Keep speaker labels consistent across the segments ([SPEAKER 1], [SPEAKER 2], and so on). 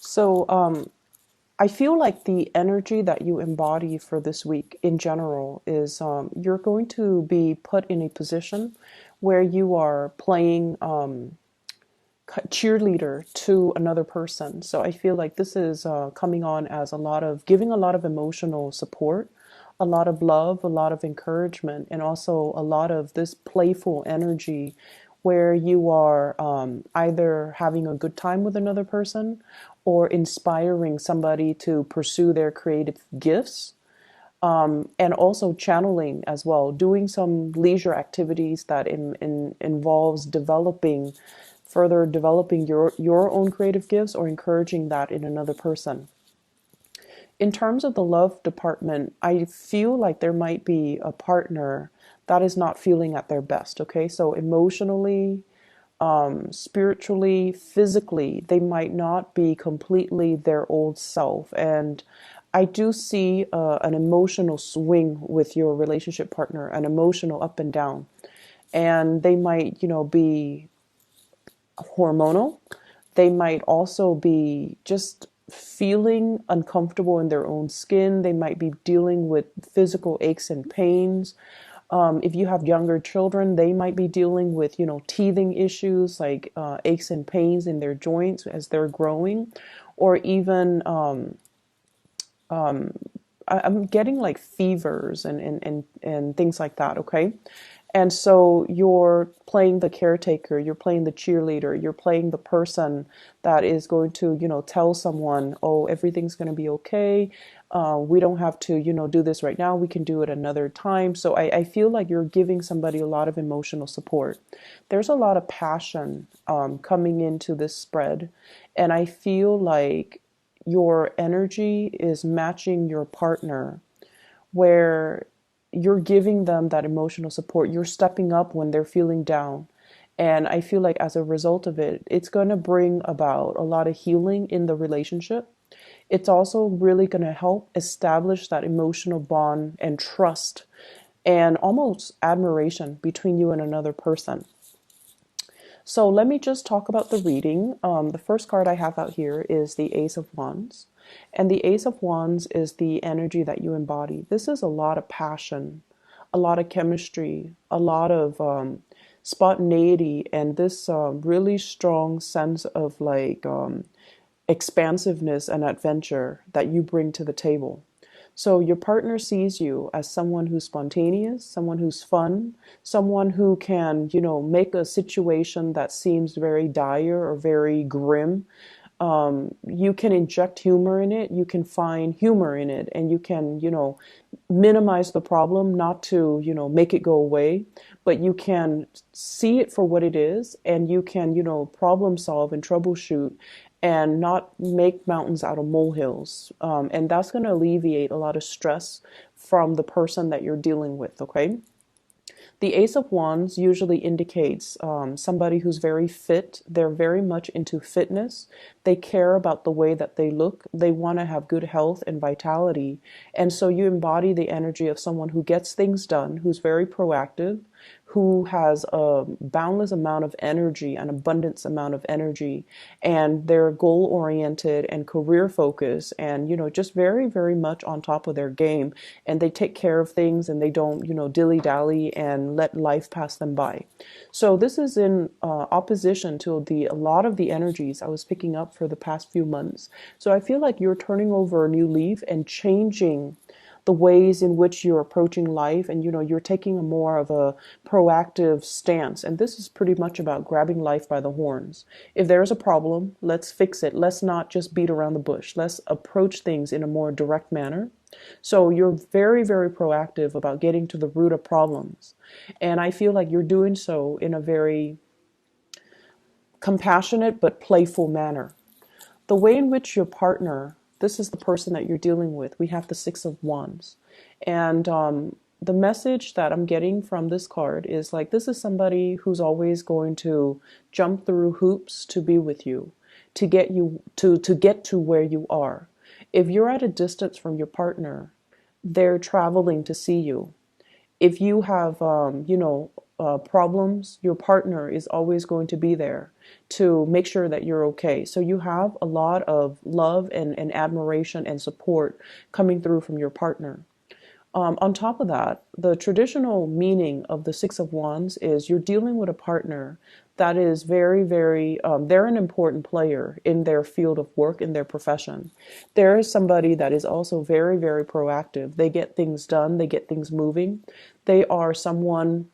[SPEAKER 1] So, I feel like the energy that you embody for this week in general is you're going to be put in a position where you are playing cheerleader to another person. So I feel like this is coming on as a lot of giving a lot of emotional support, a lot of love, a lot of encouragement, and also a lot of this playful energy where you are either having a good time with another person or inspiring somebody to pursue their creative gifts, and also channeling as well, doing some leisure activities that involves further developing your own creative gifts or encouraging that in another person. In terms of the love department, I feel like there might be a partner that is not feeling at their best. Okay, so emotionally, spiritually, physically, they might not be completely their old self. And I do see an emotional swing with your relationship partner, an emotional up and down. And they might, be hormonal. They might also be just feeling uncomfortable in their own skin. They might be dealing with physical aches and pains. If you have younger children, they might be dealing with, teething issues like aches and pains in their joints as they're growing, or even I'm getting like fevers and things like that. Okay. And so you're playing the caretaker, you're playing the cheerleader, you're playing the person that is going to, tell someone, oh, everything's going to be okay. We don't have to, do this right now. We can do it another time. So I feel like you're giving somebody a lot of emotional support. There's a lot of passion coming into this spread. And I feel like your energy is matching your partner where you're giving them that emotional support. You're stepping up when they're feeling down. And I feel like as a result of it, it's going to bring about a lot of healing in the relationship. It's also really going to help establish that emotional bond and trust and almost admiration between you and another person. So let me just talk about the reading. The first card I have out here is the Ace of Wands. And the Ace of Wands is the energy that you embody. This is a lot of passion, a lot of chemistry, a lot of spontaneity, and this really strong sense of like expansiveness and adventure that you bring to the table. So your partner sees you as someone who's spontaneous, someone who's fun, someone who can, make a situation that seems very dire or very grim. You can inject humor in it, you can find humor in it, and you can, minimize the problem, not to, make it go away, but you can see it for what it is, and you can, problem solve and troubleshoot and not make mountains out of molehills. And that's going to alleviate a lot of stress from the person that you're dealing with, okay? The Ace of Wands usually indicates somebody who's very fit. They're very much into fitness. They care about the way that they look. They want to have good health and vitality. And so you embody the energy of someone who gets things done, who's very proactive, who has a boundless amount of energy, an abundance amount of energy, and they're goal oriented and career focused and, just very, very much on top of their game. And they take care of things and they don't, dilly dally and let life pass them by. So this is in opposition to a lot of the energies I was picking up for the past few months. So I feel like you're turning over a new leaf and changing the ways in which you're approaching life, and you're taking a more of a proactive stance. And this is pretty much about grabbing life by the horns. If there's a problem, let's fix it. Let's not just beat around the bush. Let's approach things in a more direct manner. So you're very, very proactive about getting to the root of problems. And I feel like you're doing so in a very compassionate but playful manner. The way in which your partner, this is the person that you're dealing with, we have the Six of Wands. And the message that I'm getting from this card is like, this is somebody who's always going to jump through hoops to be with you, to get you to get to where you are. If you're at a distance from your partner, they're traveling to see you. If you have, problems, your partner is always going to be there to make sure that you're okay. So you have a lot of love and admiration and support coming through from your partner. On top of that, the traditional meaning of the Six of Wands is you're dealing with a partner that is very, very, they're an important player in their field of work, in their profession. There is somebody that is also very, very proactive. They get things done, they get things moving. They are someone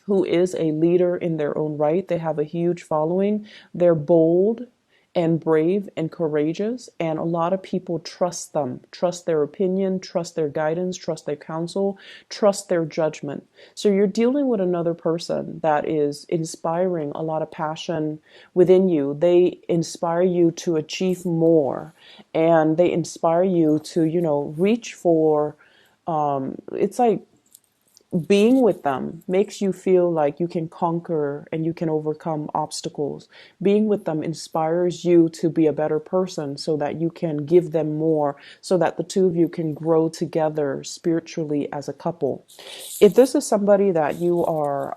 [SPEAKER 1] who is a leader in their own right. They have a huge following. They're bold and brave and courageous, and a lot of people trust them, trust their opinion, trust their guidance, trust their counsel, trust their judgment. So you're dealing with another person that is inspiring a lot of passion within you. They inspire you to achieve more, and they inspire you to, reach for, it's like being with them makes you feel like you can conquer and you can overcome obstacles. Being with them inspires you to be a better person so that you can give them more, so that the two of you can grow together spiritually as a couple. If this is somebody that you are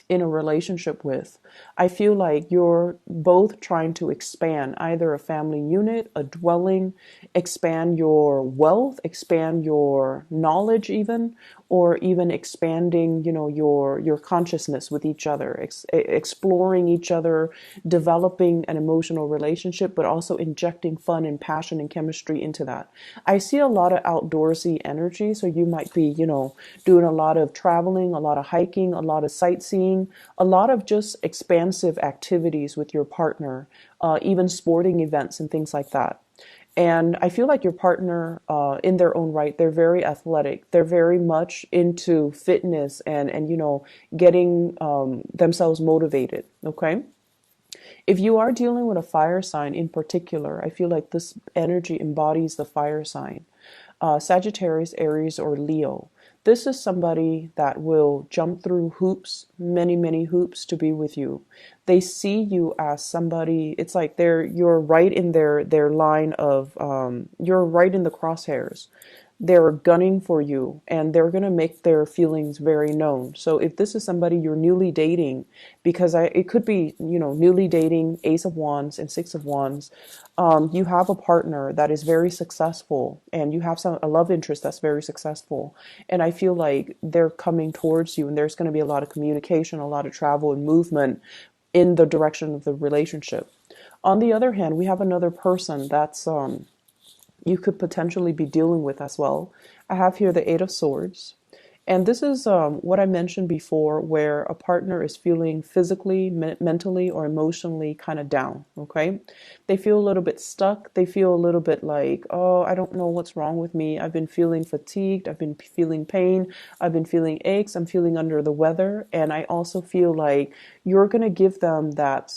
[SPEAKER 1] in a relationship with, I feel like you're both trying to expand either a family unit, a dwelling, expand your wealth, expand your knowledge even, or even expanding, your consciousness with each other, exploring each other, developing an emotional relationship, but also injecting fun and passion and chemistry into that. I see a lot of outdoorsy energy, so you might be, doing a lot of traveling, a lot of hiking, a lot of sightseeing, a lot of just expansive activities with your partner, even sporting events and things like that. And I feel like your partner, in their own right, they're very athletic. They're very much into fitness and getting themselves motivated. Okay. If you are dealing with a fire sign in particular, I feel like this energy embodies the fire sign. Sagittarius, Aries, or Leo. This is somebody that will jump through hoops, many, many hoops to be with you. They see you as somebody, it's like you're right in their line of, you're right in the crosshairs. They're gunning for you and they're going to make their feelings very known. So if this is somebody you're newly dating, because it could be, newly dating, Ace of Wands and Six of Wands, you have a partner that is very successful and you have a love interest that's very successful. And I feel like they're coming towards you and there's going to be a lot of communication, a lot of travel and movement in the direction of the relationship. On the other hand, we have another person that's, you could potentially be dealing with as well. I have here the Eight of Swords. And this is what I mentioned before, where a partner is feeling physically, mentally, or emotionally kind of down, okay? They feel a little bit stuck. They feel a little bit like, oh, I don't know what's wrong with me. I've been feeling fatigued. I've been feeling pain. I've been feeling aches. I'm feeling under the weather. And I also feel like you're going to give them that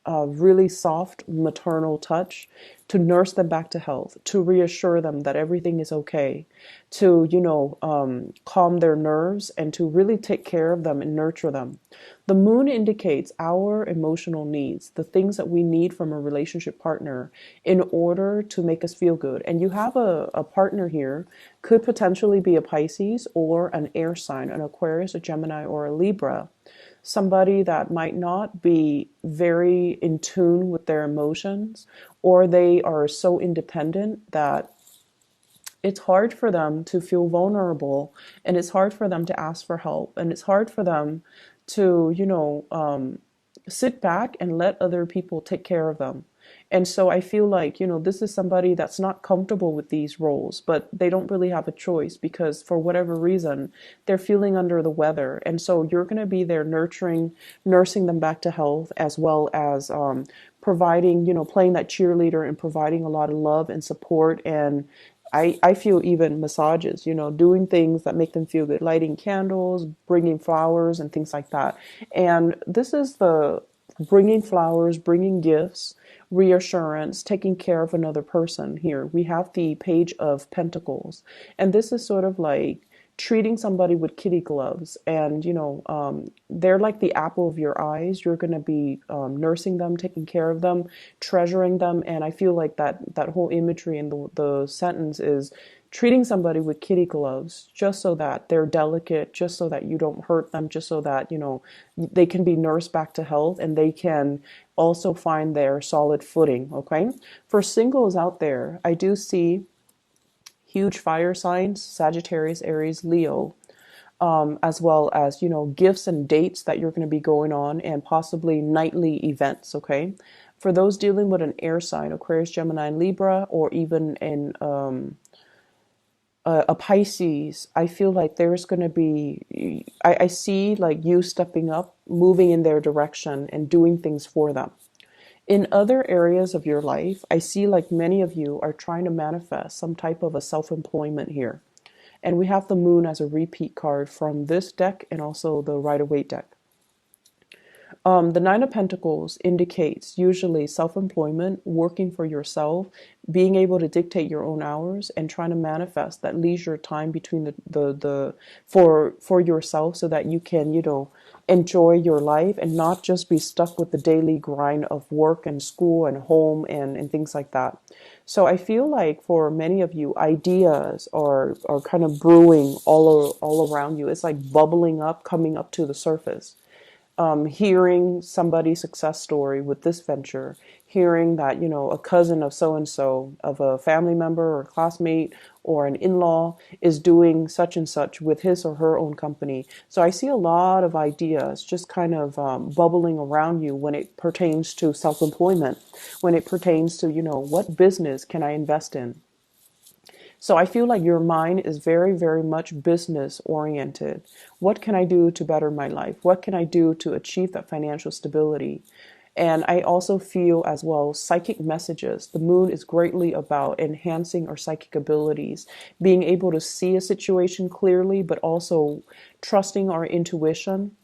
[SPEAKER 1] really soft maternal touch to nurse them back to health, to reassure them that everything is okay, to, calm their nerves and to really take care of them and nurture them. The moon indicates our emotional needs, the things that we need from a relationship partner in order to make us feel good. And you have a partner here, could potentially be a Pisces or an air sign, an Aquarius, a Gemini, or a Libra. Somebody that might not be very in tune with their emotions, or they are so independent that it's hard for them to feel vulnerable, and it's hard for them to ask for help, and it's hard for them to, sit back and let other people take care of them. And so I feel like, this is somebody that's not comfortable with these roles, but they don't really have a choice because for whatever reason, they're feeling under the weather. And so you're going to be there nurturing, nursing them back to health, as well as providing, playing that cheerleader and providing a lot of love and support. And I feel even massages, doing things that make them feel good, lighting candles, bringing flowers and things like that. And this is the bringing flowers, bringing gifts, reassurance, taking care of another person here. We have the Page of Pentacles. And this is sort of like treating somebody with kitty gloves, and they're like the apple of your eyes. You're going to be nursing them, taking care of them, treasuring them. And I feel like that whole imagery in the sentence is treating somebody with kitty gloves just so that they're delicate, just so that you don't hurt them, just so that, they can be nursed back to health and they can also find their solid footing, okay? For singles out there, I do see huge fire signs, Sagittarius, Aries, Leo, as well as, gifts and dates that you're going to be going on and possibly nightly events, okay? For those dealing with an air sign, Aquarius, Gemini, and Libra, or even in a Pisces, I feel like there's going to be, I see like you stepping up, moving in their direction and doing things for them. In other areas of your life, I see like many of you are trying to manifest some type of a self-employment here. And we have the moon as a repeat card from this deck and also the Rider-Waite deck. The Nine of Pentacles indicates usually self-employment, working for yourself, being able to dictate your own hours, and trying to manifest that leisure time between the for yourself so that you can, enjoy your life and not just be stuck with the daily grind of work and school and home and things like that. So I feel like for many of you, ideas are kind of brewing all around you. It's like bubbling up, coming up to the surface. Hearing somebody's success story with this venture, hearing that, a cousin of so-and-so, of a family member or a classmate or an in-law is doing such and such with his or her own company. So I see a lot of ideas just kind of bubbling around you when it pertains to self-employment, when it pertains to, what business can I invest in? So I feel like your mind is very, very much business oriented. What can I do to better my life? What can I do to achieve that financial stability? And I also feel as well psychic messages. The moon is greatly about enhancing our psychic abilities, being able to see a situation clearly, but also trusting our intuition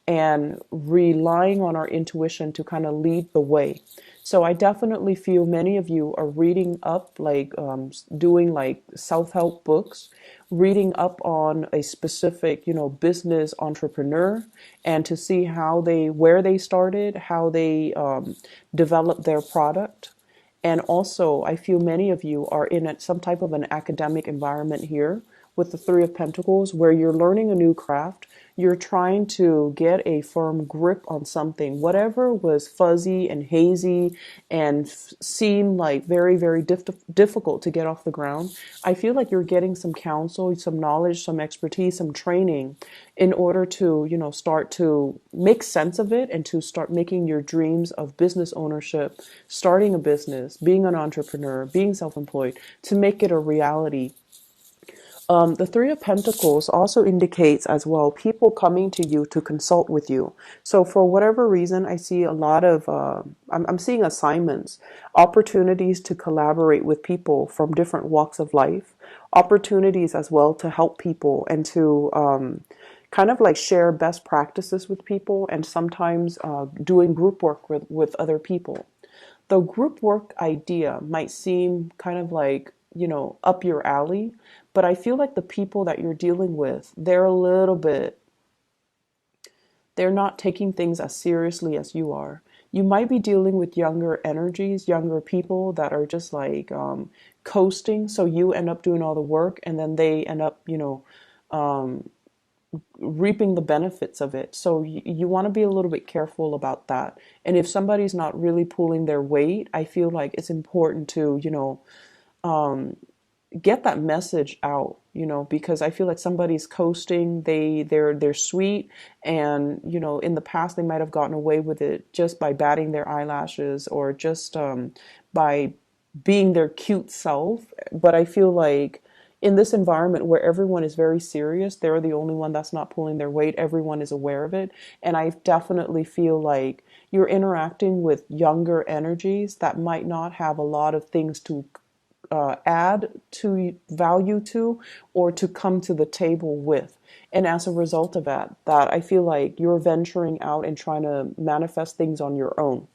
[SPEAKER 1] and relying on our intuition to kind of lead the way. So I definitely feel many of you are reading up, like doing like self-help books, reading up on a specific, business entrepreneur, and to see where they started, how they developed their product. And also, I feel many of you are in some type of an academic environment here with the Three of Pentacles, where you're learning a new craft. You're trying to get a firm grip on something. Whatever was fuzzy and hazy and seemed like very, very difficult to get off the ground, I feel like you're getting some counsel, some knowledge, some expertise, some training in order to, start to make sense of it and to start making your dreams of business ownership, starting a business, being an entrepreneur, being self-employed, to make it a reality. The Three of Pentacles also indicates as well people coming to you to consult with you. So for whatever reason, I see a lot of, I'm seeing assignments, opportunities to collaborate with people from different walks of life, opportunities as well to help people and to kind of like share best practices with people, and sometimes doing group work with other people. The group work idea might seem kind of like, up your alley, but I feel like the people that you're dealing with, they're not taking things as seriously as you are. You might be dealing with younger energies, younger people that are just like coasting. So you end up doing all the work and then they end up, reaping the benefits of it. So you want to be a little bit careful about that. And if somebody's not really pulling their weight, I feel like it's important to, get that message out, because I feel like somebody's coasting, they're sweet, and in the past they might have gotten away with it just by batting their eyelashes or just by being their cute self. But I feel like in this environment where everyone is very serious, they're the only one that's not pulling their weight. Everyone is aware of it. And I definitely feel like you're interacting with younger energies that might not have a lot of things to add to value to or to come to the table with. And as a result of that I feel like you're venturing out and trying to manifest things on your own.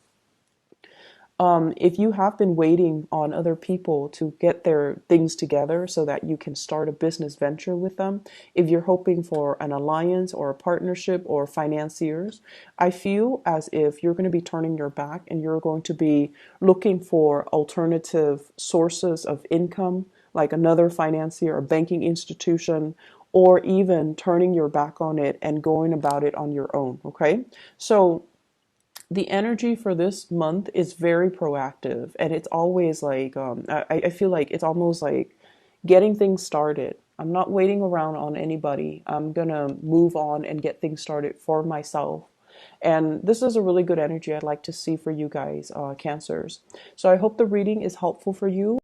[SPEAKER 1] If you have been waiting on other people to get their things together so that you can start a business venture with them, if you're hoping for an alliance or a partnership or financiers, I feel as if you're going to be turning your back and you're going to be looking for alternative sources of income, like another financier, a banking institution, or even turning your back on it and going about it on your own. Okay. So the energy for this month is very proactive, and it's always like I feel like it's almost like getting things started. I'm not waiting around on anybody. I'm gonna move on and get things started for myself. And this is a really good energy I'd like to see for you guys, Cancers. So I hope the reading is helpful for you.